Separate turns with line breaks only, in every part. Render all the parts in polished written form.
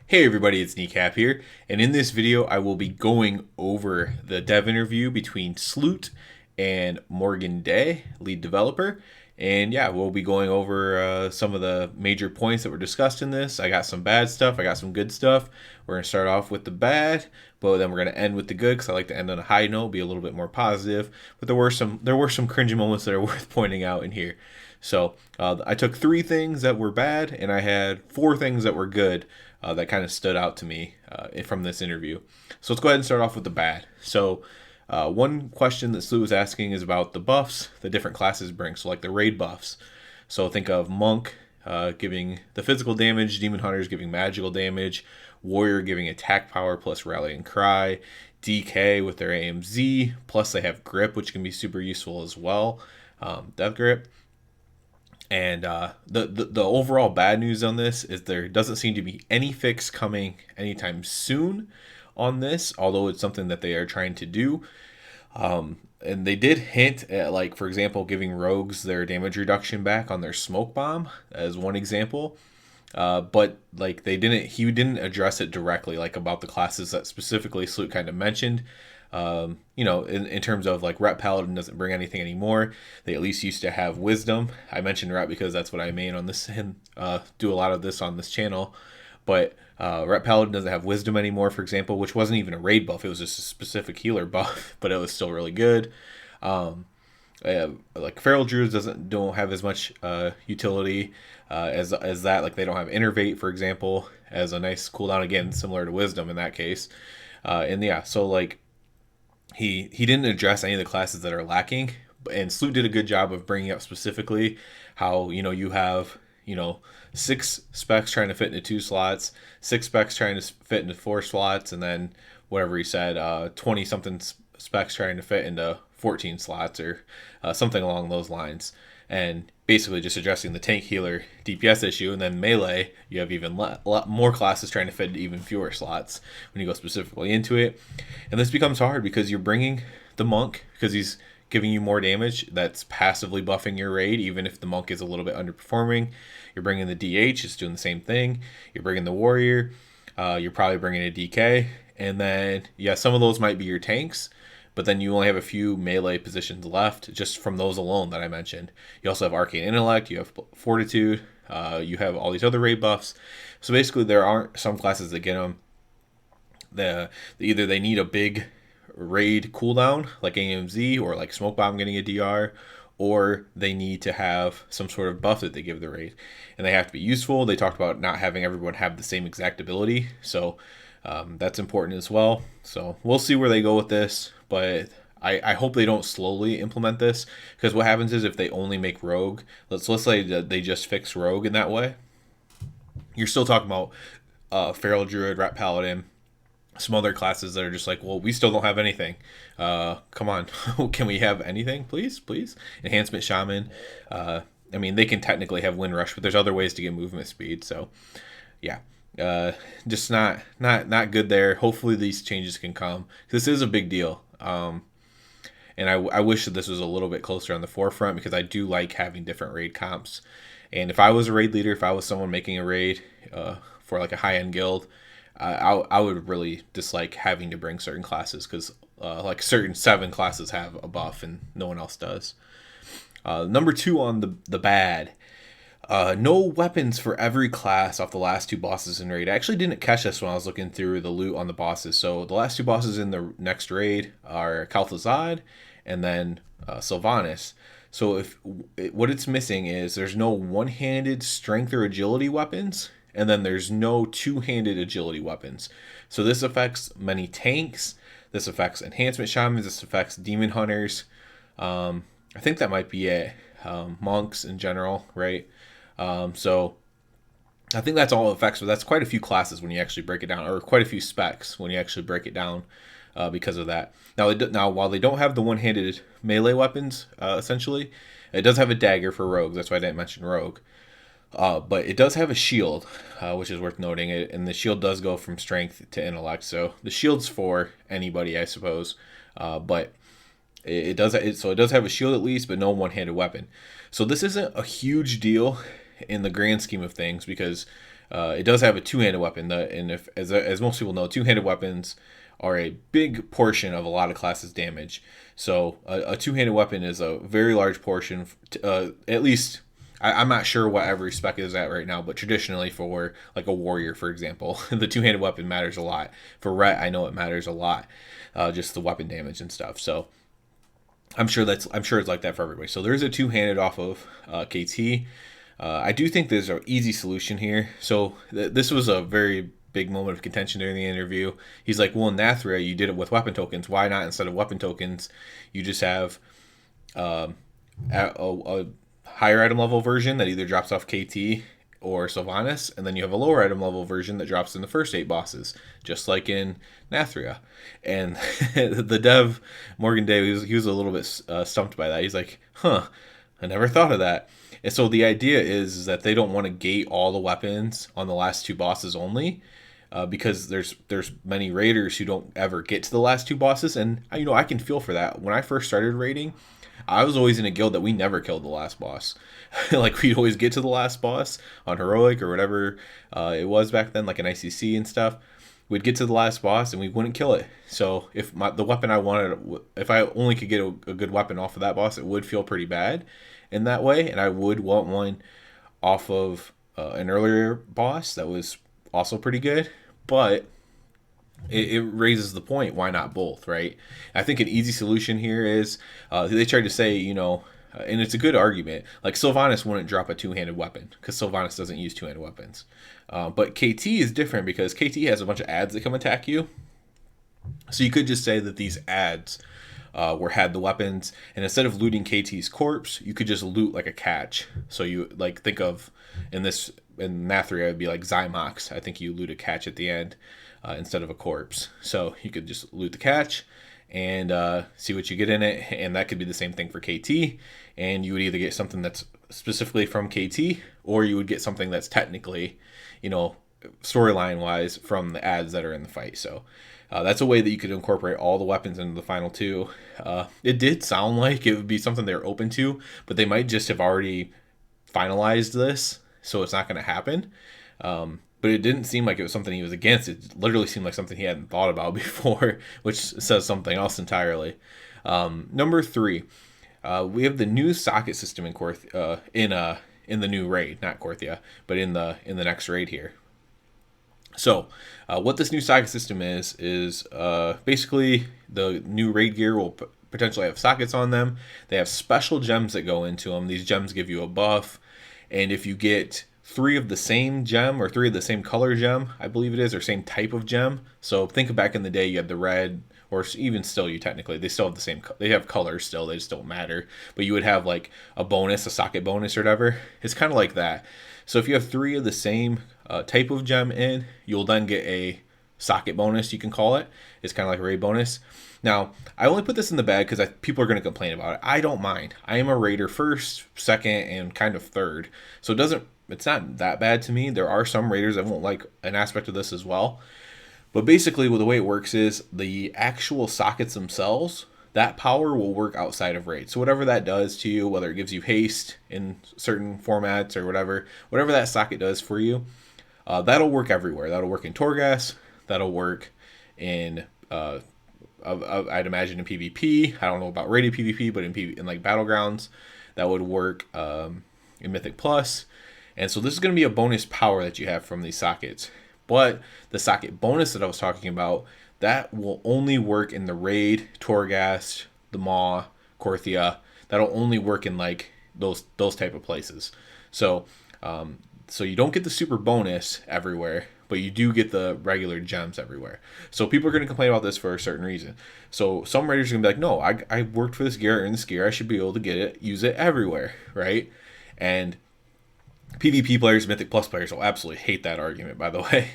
Hey everybody, it's Kneecap here, and in this video I will be going over the dev interview between Sloot and Morgan Day, lead developer. And yeah, we'll be going over some of the major points that were discussed in this. I got some bad stuff, I got some good stuff. We're going to start off with the bad, but then we're going to end with the good because I like to end on a high note, be a little bit more positive. But there were some cringy moments that are worth pointing out in here. So I took three things that were bad, and I had four things that were good that kind of stood out to me from this interview. So let's go ahead and start off with the bad. So one question that Slew was asking is about the buffs the different classes bring. So like the raid buffs. So think of Monk giving the physical damage, Demon Hunters giving magical damage, Warrior giving attack power plus Rallying Cry, DK with their AMZ, plus they have Grip, which can be super useful as well. Death Grip. And the overall bad news on this is there doesn't seem to be any fix coming anytime soon on this, although it's something that they are trying to do. And they did hint at, like, for example, giving rogues their damage reduction back on their smoke bomb as one example. But like he didn't address it directly, like about the classes that specifically Sloot kind of mentioned. In terms of like Rep Paladin doesn't bring anything anymore. They at least used to have Wisdom. I mentioned Rep because that's what I main on this and do a lot of this on this channel. But Rep Paladin doesn't have Wisdom anymore, for example, which wasn't even a raid buff. It was just a specific healer buff, but it was still really good. Like Feral Druids don't have as much utility as that. Like they don't have Innervate, for example, as a nice cooldown, again similar to Wisdom in that case. And yeah, so like he didn't address any of the classes that are lacking, and Sloot did a good job of bringing up specifically how you have six specs trying to fit into two slots, six specs trying to fit into four slots, and then whatever he said, 20 something specs trying to fit into 14 slots or something along those lines. And basically just addressing the tank healer DPS issue. And then melee, you have even lot more classes trying to fit into even fewer slots when you go specifically into it. And this becomes hard because you're bringing the monk, because he's giving you more damage, that's passively buffing your raid, even if the monk is a little bit underperforming. You're bringing the DH, it's doing the same thing. You're bringing the warrior, you're probably bringing a DK. And then, yeah, some of those might be your tanks, but then you only have a few melee positions left just from those alone that I mentioned. You also have Arcane Intellect, you have Fortitude, you have all these other raid buffs. So basically there aren't some classes that get them. Either they need a big raid cooldown like AMZ or like Smoke Bomb getting a DR, or they need to have some sort of buff that they give the raid. And they have to be useful. They talked about not having everyone have the same exact ability. So that's important as well. So we'll see where they go with this, but I hope they don't slowly implement this, because what happens is if they only make Rogue, let's say that they just fix Rogue in that way, you're still talking about Feral Druid, Rat Paladin, some other classes that are just like, well, we still don't have anything. Come on, can we have anything, please? Enhancement Shaman. I mean, they can technically have Wind Rush, but there's other ways to get movement speed. So, yeah. Just not good there. Hopefully these changes can come. This is a big deal. And I wish that this was a little bit closer on the forefront, because I do like having different raid comps. And if I was a raid leader, if I was someone making a raid for like a high-end guild, I would really dislike having to bring certain classes, because like certain 7 classes have a buff and no one else does. Number 2 on the bad. No weapons for every class off the last 2 bosses in raid. I actually didn't catch this when I was looking through the loot on the bosses. So the last 2 bosses in the next raid are Kalthazad and then Sylvanas. So what it's missing is there's no one-handed strength or agility weapons, and then there's no two-handed agility weapons. So this affects many tanks. This affects enhancement shamans. This affects demon hunters. I think that might be it. Monks in general, right? So I think that's all it affects, but that's quite a few classes when you actually break it down, or quite a few specs when you actually break it down because of that. Now, while they don't have the one-handed melee weapons, essentially, it does have a dagger for rogues. That's why I didn't mention rogue. But it does have a shield, which is worth noting. And the shield does go from strength to intellect. So the shield's for anybody, I suppose. But it does have a shield at least, but no one-handed weapon. So this isn't a huge deal in the grand scheme of things, because It does have a two-handed weapon, and if as most people know, two-handed weapons are a big portion of a lot of classes' damage. So a two-handed weapon is a very large portion, at least. I'm not sure what every spec is at right now, but traditionally for like a warrior, for example, the two-handed weapon matters a lot. For Rhett, I know it matters a lot, just the weapon damage and stuff. So I'm sure it's like that for everybody. So there's a two-handed off of KT. I do think there's an easy solution here. So this was a very big moment of contention during the interview. He's like, well, in Nathria, you did it with weapon tokens. Why not, instead of weapon tokens, you just have a higher item level version that either drops off KT or Sylvanas, and then you have a lower item level version that drops in the first 8 bosses, just like in Nathria. And the dev, Morgan Day, he was a little bit stumped by that. He's like, huh, I never thought of that. And so the idea is that they don't want to gate all the weapons on the last 2 bosses only, because there's many raiders who don't ever get to the last 2 bosses, and I can feel for that. When I first started raiding, I was always in a guild that we never killed the last boss. Like, we'd always get to the last boss on heroic or whatever it was back then, like an ICC and stuff. We'd get to the last boss and we wouldn't kill it. So if the weapon I wanted, if I only could get a good weapon off of that boss, it would feel pretty bad in that way, and I would want one off of an earlier boss that was also pretty good. But it raises the point, why not both, right? I think an easy solution here is they tried to say, and it's a good argument, like Sylvanas wouldn't drop a two-handed weapon because Sylvanas doesn't use two-handed weapons. But KT is different because KT has a bunch of ads that come attack you. So you could just say that these ads had the weapons, and instead of looting KT's corpse, you could just loot like a catch. So you like think of in Nathria, it'd be like Zymox. I think you loot a catch at the end instead of a corpse. So you could just loot the catch and see what you get in it, and that could be the same thing for KT. And you would either get something that's specifically from KT, or you would get something that's technically, storyline wise, from the ads that are in the fight. So that's a way that you could incorporate all the weapons into the final 2. It did sound like it would be something they're open to, but they might just have already finalized this, so it's not going to happen. But it didn't seem like it was something he was against. It literally seemed like something he hadn't thought about before, which says something else entirely. Number 3, we have the new socket system in in the new raid, not Korthia, but in the next raid here. So, what this new socket system is basically the new raid gear will potentially have sockets on them. They have special gems that go into them. These gems give you a buff, and if you get 3 of the same gem, or 3 of the same color gem, I believe it is, or same type of gem. So think of back in the day, you had the red, or even still, they still have the same, they have colors still, they just don't matter. But you would have like a bonus, a socket bonus or whatever. It's kind of like that. So if you have 3 of the same type of gem in, you'll then get a socket bonus, you can call it. It's kind of like a raid bonus. Now, I only put this in the bag because people are going to complain about it. I don't mind. I am a raider first, second, and kind of third. So it's not that bad to me. There are some raiders that won't like an aspect of this as well. But basically, the way it works is the actual sockets themselves, that power will work outside of raid. So whatever that does to you, whether it gives you haste in certain formats or whatever that socket does for you, that'll work everywhere. That'll work in Torghast. That'll work in, I'd imagine in PvP. I don't know about rated PvP, but in like Battlegrounds, that would work in Mythic Plus. And so this is going to be a bonus power that you have from these sockets. But the socket bonus that I was talking about, that will only work in the raid, Torghast, the Maw, Korthia. That'll only work in like those type of places. So so you don't get the super bonus everywhere, but you do get the regular gems everywhere. So people are going to complain about this for a certain reason. So some raiders are going to be like, no, I worked for this gear, earned this gear, I should be able to get it, use it everywhere, right? And PvP players, Mythic Plus players will absolutely hate that argument, by the way.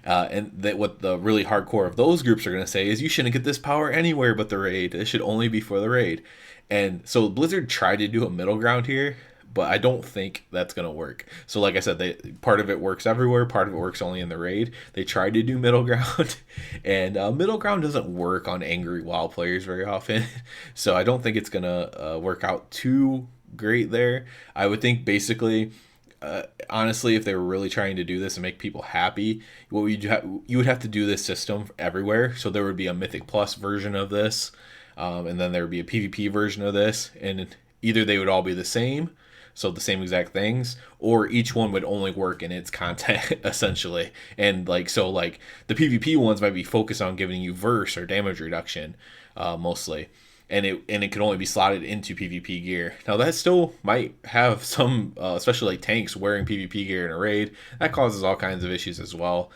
And that what the really hardcore of those groups are going to say is you shouldn't get this power anywhere but the raid. It should only be for the raid. And so Blizzard tried to do a middle ground here, but I don't think that's going to work. So like I said, part of it works everywhere, part of it works only in the raid. They tried to do middle ground, and middle ground doesn't work on angry WoW players very often. So I don't think it's going to work out too great there. I would think basically honestly, if they were really trying to do this and make people happy, you would have to do this system everywhere. So there would be a Mythic Plus version of this, and then there would be a PvP version of this, and either they would all be the same, so the same exact things, or each one would only work in its content essentially. And like the PvP ones might be focused on giving you verse or damage reduction, mostly, and it could only be slotted into PvP gear. Now that still might have some, especially like tanks wearing PvP gear in a raid. That causes all kinds of issues as well.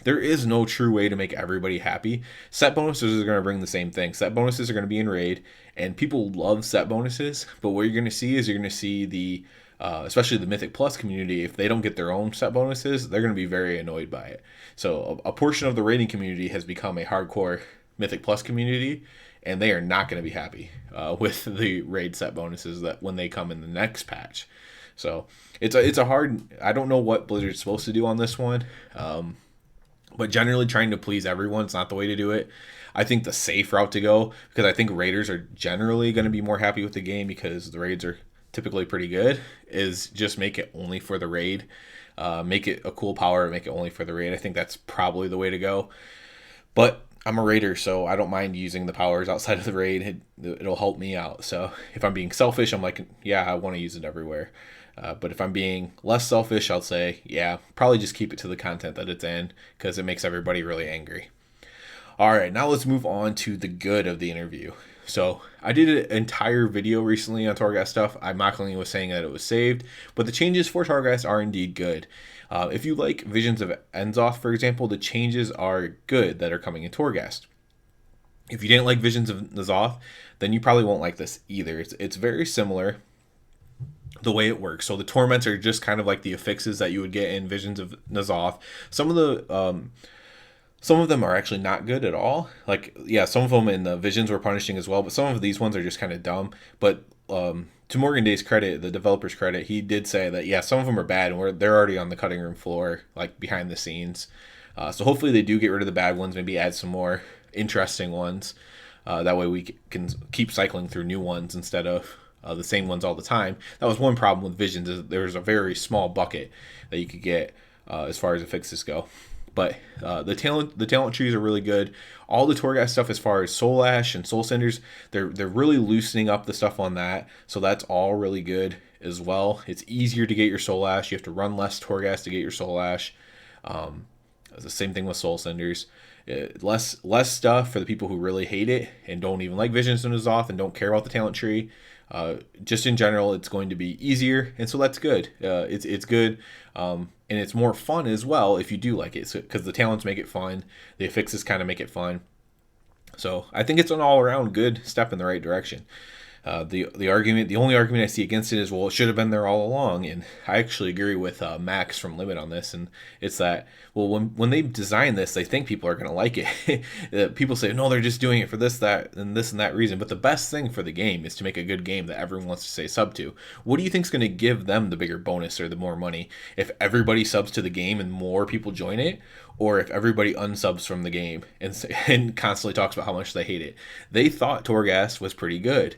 There is no true way to make everybody happy. Set bonuses are going to bring the same thing. Set bonuses are going to be in raid, and people love set bonuses. But what you're going to see is you're going to see especially the Mythic Plus community, if they don't get their own set bonuses, they're going to be very annoyed by it. So a portion of the raiding community has become a hardcore Mythic Plus community, and they are not going to be happy with the raid set bonuses that when they come in the next patch. So it's a hard. I don't know what Blizzard's supposed to do on this one. But generally trying to please everyone is not the way to do it. I think the safe route to go, because I think raiders are generally going to be more happy with the game because the raids are typically pretty good, is just make it only for the raid. Make it a cool power, make it only for the raid. I think that's probably the way to go. But I'm a raider, so I don't mind using the powers outside of the raid. It'll help me out. So if I'm being selfish, I'm like, yeah, I want to use it everywhere. But if I'm being less selfish, I'll say, yeah, probably just keep it to the content that it's in because it makes everybody really angry. All right, now let's move on to the good of the interview. So I did an entire video recently on Torghast stuff. I mockingly was saying that it was saved, but the changes for Torghast are indeed good. If you like Visions of Enzoth, for example, the changes are good that are coming in Torghast. If you didn't like Visions of N'Zoth, then you probably won't like this either. It's very similar the way it works. So the torments are just kind of like the affixes that you would get in Visions of N'Zoth. Some of them are actually not good at all. Like, yeah, some of them in the Visions were punishing as well, but some of these ones are just kind of dumb. But to Morgan Day's credit, the developer's credit, he did say that, yeah, some of them are bad, and they're already on the cutting room floor, like behind the scenes. So hopefully they do get rid of the bad ones, maybe add some more interesting ones. That way we can keep cycling through new ones instead of the same ones all the time. That was one problem with Visions, is there's a very small bucket that you could get as far as affixes go. But the talent trees are really good. All the Torghast stuff as far as Soul Ash and Soul Cinders, they're really loosening up the stuff on that. So that's all really good as well. It's easier to get your Soul Ash. You have to run less Torghast to get your Soul Ash. It's the same thing with Soul Cinders. Less stuff for the people who really hate it and don't even like Visions of N'Zoth and don't care about the talent tree. Just in general, it's going to be easier, and so that's good. It's good, and it's more fun as well if you do like it, because the talents make it fun, the affixes kind of make it fun. So I think it's an all-around good step in the right direction. The only argument I see against it is, well, it should have been there all along, and I actually agree with Max from Limit on this, and it's that, well, when they design this, they think people are going to like it. People say, no, they're just doing it for this, that, and that reason, but the best thing for the game is to make a good game that everyone wants to say sub to. What do you think is going to give them the bigger bonus or the more money? If everybody subs to the game and more people join it, or if everybody unsubs from the game and constantly talks about how much they hate it? They thought Torghast was pretty good.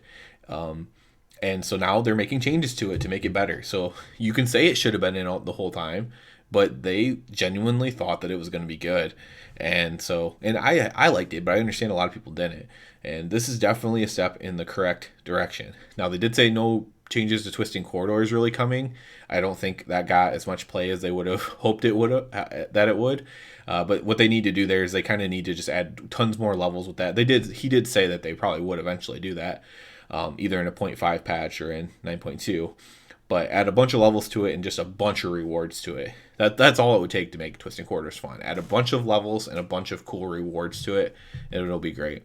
And so now they're making changes to it to make it better. So you can say it should have been in the whole time, but they genuinely thought that it was going to be good. And I liked it, but I understand a lot of people didn't. And this is definitely a step in the correct direction. Now, they did say no changes to Twisting Corridors really coming. I don't think that got as much play as they would have hoped it would that it would. But what they need to do there is they kind of need to just add tons more levels with that. He did say that they probably would eventually do that. Either in a 0.5 patch or in 9.2, but add a bunch of levels to it and just a bunch of rewards to it. That's all it would take to make Twisting Corridors fun. Add a bunch of levels and a bunch of cool rewards to it, and it'll be great.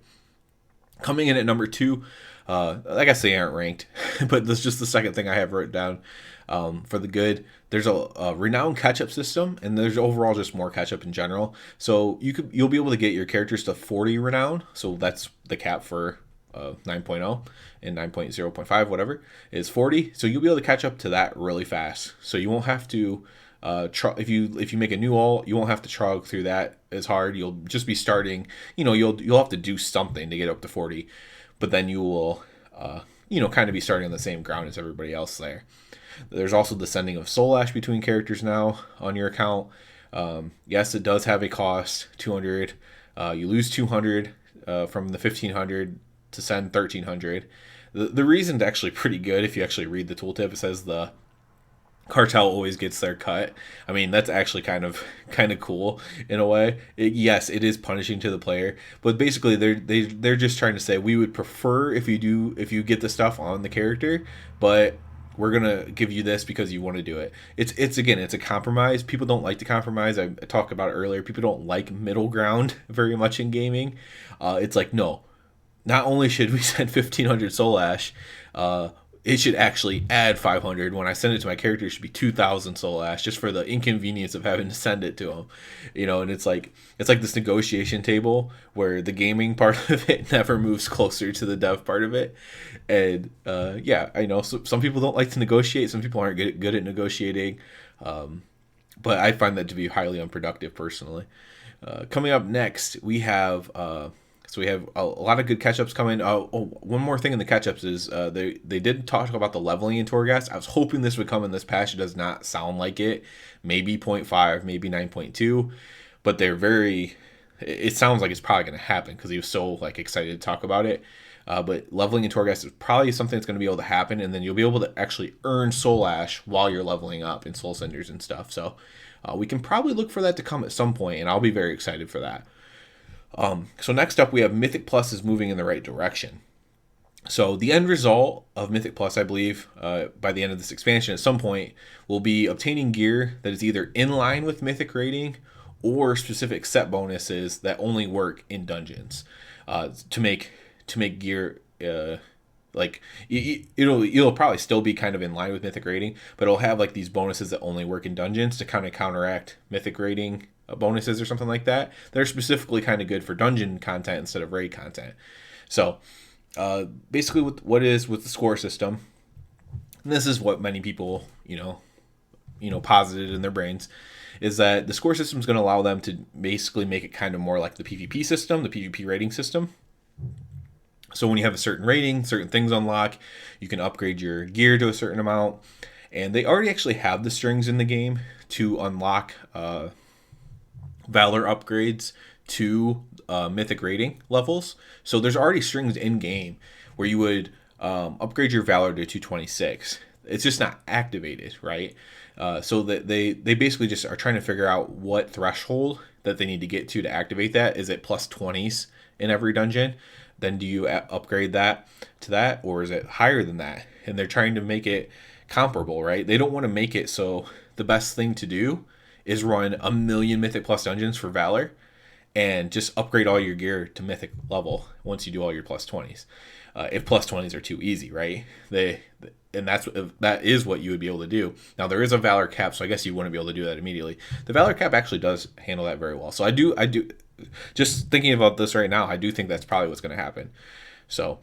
Coming in at number 2, I guess they aren't ranked, but that's just the second thing I have written down for the good. There's a renowned catch-up system, and there's overall just more catch-up in general. So you'll be able to get your characters to 40 renown, so that's the cap for 9.0 and 9.0.5 whatever is 40, so you'll be able to catch up to that really fast. So you won't have to if you make a new ult, you won't have to trog through that as hard. You'll just be starting, you'll have to do something to get up to 40, but then you will kind of be starting on the same ground as everybody else there. There's also the sending of soul ash between characters now on your account. Yes, it does have a cost, 200. You lose 200 from the 1500 to send 1300. The reason's actually pretty good if you actually read the tooltip. It says the cartel always gets their cut. I mean, that's actually kind of cool in a way. Yes, it is punishing to the player, but basically they're just trying to say we would prefer if you get the stuff on the character, but we're gonna give you this because you want to do it. It's again, it's a compromise. People don't like to compromise. I talked about it earlier. People don't like middle ground very much in gaming. It's like, no, not only should we send 1500 soul ash, it should actually add 500. When I send it to my character, it should be 2000 soul ash just for the inconvenience of having to send it to them. And it's like this negotiation table where the gaming part of it never moves closer to the dev part of it. And yeah, I know some people don't like to negotiate. Some people aren't good at negotiating. But I find that to be highly unproductive personally. Coming up next, we have a lot of good catch-ups coming. One more thing in the catch-ups is they did talk about the leveling in Torghast. I was hoping this would come in this patch. It does not sound like it. Maybe 0.5, maybe 9.2, but it sounds like it's probably going to happen because he was so excited to talk about it. But leveling in Torghast is probably something that's going to be able to happen, and then you'll be able to actually earn soul ash while you're leveling up in soul cinders and stuff. So we can probably look for that to come at some point, and I'll be very excited for that. So next up, we have Mythic Plus is moving in the right direction. So the end result of Mythic Plus, I believe, by the end of this expansion at some point, will be obtaining gear that is either in line with Mythic rating or specific set bonuses that only work in dungeons to make gear it'll probably still be kind of in line with Mythic rating, but it'll have these bonuses that only work in dungeons to kind of counteract Mythic rating bonuses or something like that. They're specifically kind of good for dungeon content instead of raid content. So basically with the score system, and this is what many people posited in their brains, is that the score system is going to allow them to basically make it kind of more like the PvP system, the PvP rating system. So when you have a certain rating, certain things unlock, you can upgrade your gear to a certain amount, and they already actually have the strings in the game to unlock Valor upgrades to Mythic rating levels. So there's already strings in game where you would upgrade your Valor to 226. It's just not activated, right? So that they basically just are trying to figure out what threshold that they need to get to activate that. Is it plus 20s in every dungeon? Then do you upgrade that to that, or is it higher than that? And they're trying to make it comparable, right? They don't want to make it so the best thing to do is run 1,000,000 Mythic Plus dungeons for Valor and just upgrade all your gear to Mythic level once you do all your plus 20s. If plus 20s are too easy, right? That is what you would be able to do. Now there is a Valor cap, so I guess you wouldn't be able to do that immediately. The Valor cap actually does handle that very well. So I do just thinking about this right now, I do think that's probably what's going to happen. So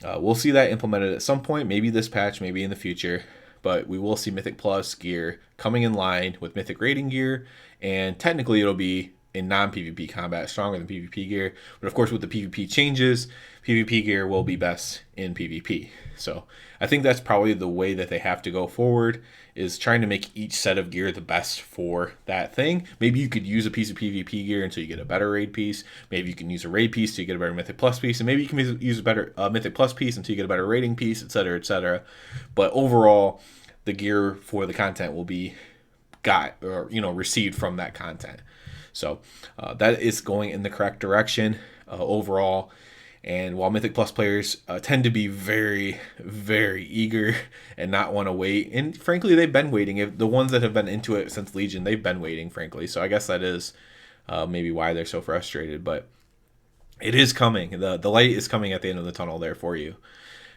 we'll see that implemented at some point, maybe this patch, maybe in the future, but we will see Mythic Plus gear coming in line with Mythic rating gear, and technically it'll be in non-PvP combat stronger than PvP gear. But of course, with the PvP changes, PvP gear will be best in PvP. So I think that's probably the way that they have to go forward, is trying to make each set of gear the best for that thing. Maybe you could use a piece of PvP gear until you get a better raid piece. Maybe you can use a raid piece until you get a better Mythic Plus piece. And maybe you can use a better Mythic Plus piece until you get a better rating piece, etc., etc. But overall, the gear for the content will be received from that content. So that is going in the correct direction overall. And while Mythic Plus players tend to be very, very eager and not want to wait, and frankly, they've been waiting. If the ones that have been into it since Legion, they've been waiting, frankly. So I guess that is maybe why they're so frustrated. But it is coming. The light is coming at the end of the tunnel there for you.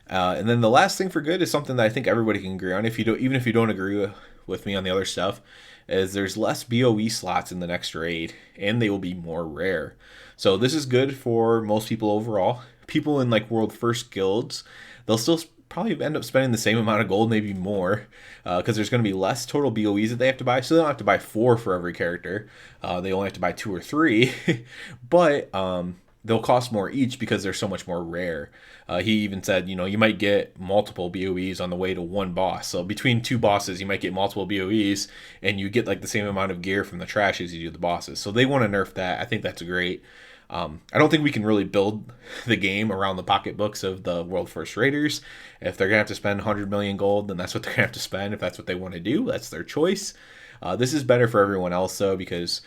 And then the last thing for good is something that I think everybody can agree on. Even if you don't agree with me on the other stuff, is there's less BOE slots in the next raid, and they will be more rare. So this is good for most people overall. People in World First guilds, they'll still probably end up spending the same amount of gold, maybe more, because there's going to be less total BOEs that they have to buy. So they don't have to buy 4 for every character. They only have to buy 2 or 3. But they'll cost more each because they're so much more rare. He even said, you might get multiple BOEs on the way to one boss. So between two bosses, you might get multiple BOEs, and you get like the same amount of gear from the trash as you do the bosses. So they want to nerf that. I think that's great. I don't think we can really build the game around the pocketbooks of the world first raiders. If they're gonna have to spend 100 million gold, then that's what they're gonna have to spend. If that's what they want to do, that's their choice. This is better for everyone else though, because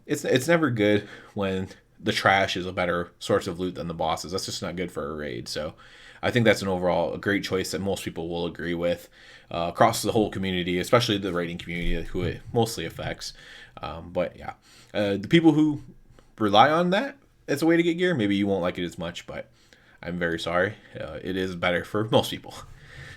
it's never good when the trash is a better source of loot than the bosses. That's just not good for a raid. So I think that's an overall a great choice that most people will agree with across the whole community, especially the raiding community who it mostly affects. But yeah, the people who rely on that as a way to get gear, maybe you won't like it as much, but I'm very sorry. It is better for most people.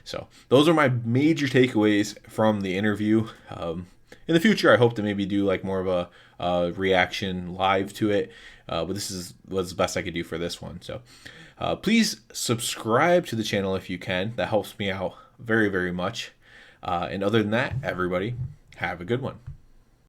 So those are my major takeaways from the interview. In the future, I hope to maybe do like more of a reaction live to it. But this was the best I could do for this one. So please subscribe to the channel if you can. That helps me out very, very much. And other than that, everybody, have a good one.